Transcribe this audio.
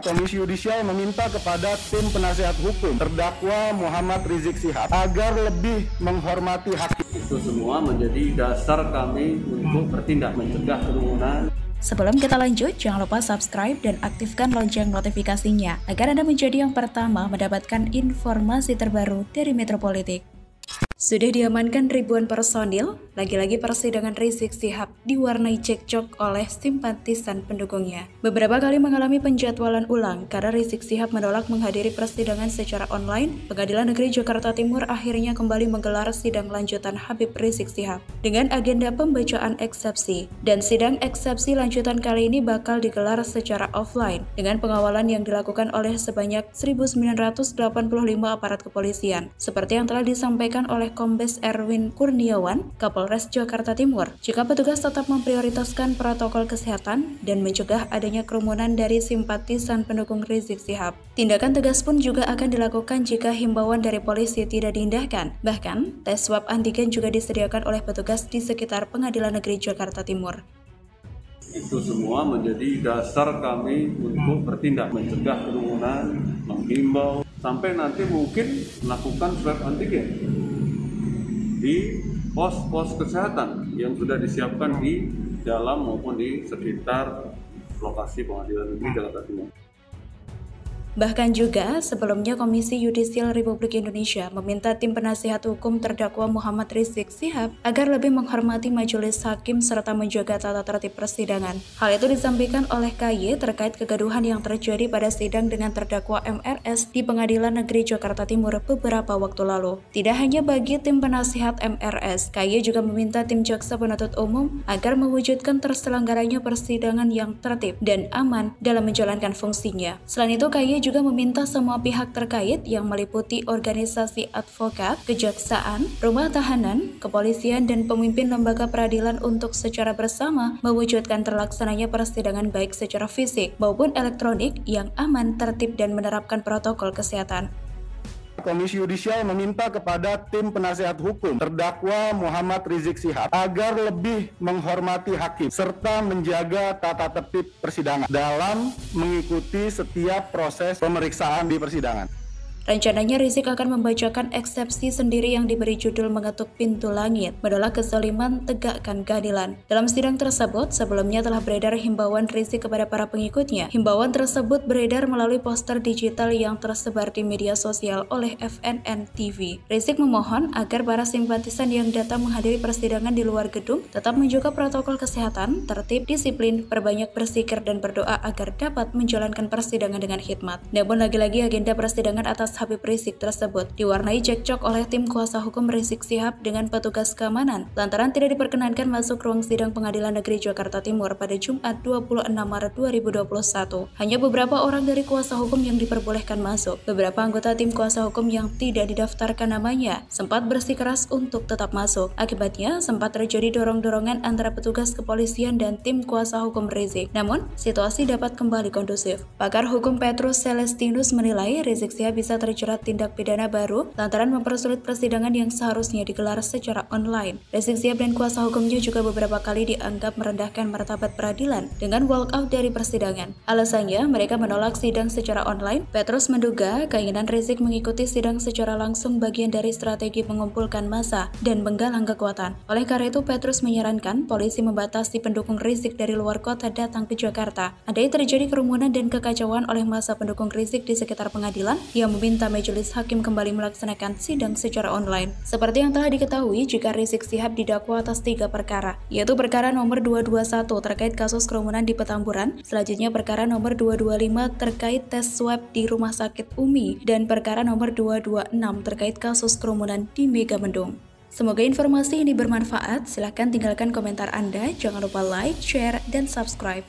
Komisi Yudisial meminta kepada tim penasihat hukum terdakwa Muhammad Rizik Syihab agar lebih menghormati hakim. Itu semua menjadi dasar kami untuk bertindak mencegah kerumunan. Sebelum kita lanjut, jangan lupa subscribe dan aktifkan lonceng notifikasinya agar Anda menjadi yang pertama mendapatkan informasi terbaru dari Metro Politik. Sudah diamankan ribuan personil, lagi-lagi persidangan Rizik Syihab diwarnai cekcok oleh simpatisan pendukungnya. Beberapa kali mengalami penjadwalan ulang karena Rizik Syihab menolak menghadiri persidangan secara online. Pengadilan Negeri Jakarta Timur akhirnya kembali menggelar sidang lanjutan Habib Rizik Syihab dengan agenda pembacaan eksepsi. Dan sidang eksepsi lanjutan kali ini bakal digelar secara offline dengan pengawalan yang dilakukan oleh sebanyak 1.985 aparat kepolisian, seperti yang telah disampaikan oleh Kombes Erwin Kurniawan, Kapolres Jakarta Timur. Jika petugas tetap memprioritaskan protokol kesehatan dan mencegah adanya kerumunan dari simpatisan pendukung Rizik Syihab, tindakan tegas pun juga akan dilakukan jika himbauan dari polisi tidak diindahkan. Bahkan, tes swab antigen juga disediakan oleh petugas di sekitar Pengadilan Negeri Jakarta Timur. Itu semua menjadi dasar kami untuk bertindak mencegah kerumunan, menghimbau, sampai nanti mungkin melakukan swab antigen di pos-pos kesehatan yang sudah disiapkan di dalam maupun di sekitar lokasi Pengadilan Negeri Jakarta Timur. Bahkan juga, sebelumnya Komisi Yudisial Republik Indonesia meminta tim penasihat hukum terdakwa Muhammad Rizik Syihab agar lebih menghormati majelis hakim serta menjaga tata tertib persidangan. Hal itu disampaikan oleh KY terkait kegaduhan yang terjadi pada sidang dengan terdakwa MRS di Pengadilan Negeri Jakarta Timur beberapa waktu lalu. Tidak hanya bagi tim penasihat MRS, KY juga meminta tim jaksa penuntut umum agar mewujudkan terselenggaranya persidangan yang tertib dan aman dalam menjalankan fungsinya. Selain itu, KY juga meminta semua pihak terkait yang meliputi organisasi advokat, kejaksaan, rumah tahanan, kepolisian, dan pemimpin lembaga peradilan untuk secara bersama mewujudkan terlaksananya persidangan baik secara fisik maupun elektronik yang aman, tertib, dan menerapkan protokol kesehatan. Komisi Yudisial meminta kepada tim penasihat hukum terdakwa Muhammad Rizik Syihab agar lebih menghormati hakim serta menjaga tata tertib persidangan dalam mengikuti setiap proses pemeriksaan di persidangan. Rencananya Rizik akan membacakan eksepsi sendiri yang diberi judul Mengetuk Pintu Langit, menolak kezaliman, tegakkan keadilan. Dalam sidang tersebut, sebelumnya telah beredar himbauan Rizik kepada para pengikutnya. Himbauan tersebut beredar melalui poster digital yang tersebar di media sosial oleh FNN TV. Rizik memohon agar para simpatisan yang datang menghadiri persidangan di luar gedung tetap menjaga protokol kesehatan, tertib, disiplin, perbanyak berzikir dan berdoa agar dapat menjalankan persidangan dengan hikmat. Namun lagi-lagi agenda persidangan atas Habib Rizik tersebut diwarnai cekcok oleh tim kuasa hukum Rizik Syihab dengan petugas keamanan lantaran tidak diperkenankan masuk ruang sidang Pengadilan Negeri Jakarta Timur pada Jumat 26 Maret 2021. Hanya beberapa orang dari kuasa hukum yang diperbolehkan masuk. Beberapa anggota tim kuasa hukum yang tidak didaftarkan namanya sempat bersikeras untuk tetap masuk. Akibatnya sempat terjadi dorong-dorongan antara petugas kepolisian dan tim kuasa hukum Rizik. Namun, situasi dapat kembali kondusif. Pakar hukum Petrus Celestinus menilai Rizik Syihab bisa terjerat tindak pidana baru lantaran mempersulit persidangan yang seharusnya digelar secara online. Rizik Syihab dan kuasa hukumnya juga beberapa kali dianggap merendahkan martabat peradilan dengan walkout dari persidangan. Alasannya, mereka menolak sidang secara online. Petrus menduga keinginan Rizik mengikuti sidang secara langsung bagian dari strategi mengumpulkan massa dan menggalang kekuatan. Oleh karena itu, Petrus menyarankan polisi membatasi pendukung Rizik dari luar kota datang ke Jakarta. Andai terjadi kerumunan dan kekacauan oleh massa pendukung Rizik di sekitar pengadilan yang meminta majelis hakim kembali melaksanakan sidang secara online. Seperti yang telah diketahui, jika Rizik Syihab didakwa atas 3 perkara, yaitu perkara nomor 221 terkait kasus kerumunan di Petamburan, selanjutnya perkara nomor 225 terkait tes swab di Rumah Sakit UMI, dan perkara nomor 226 terkait kasus kerumunan di Megamendung. Semoga informasi ini bermanfaat. Silahkan tinggalkan komentar Anda. Jangan lupa like, share, dan subscribe.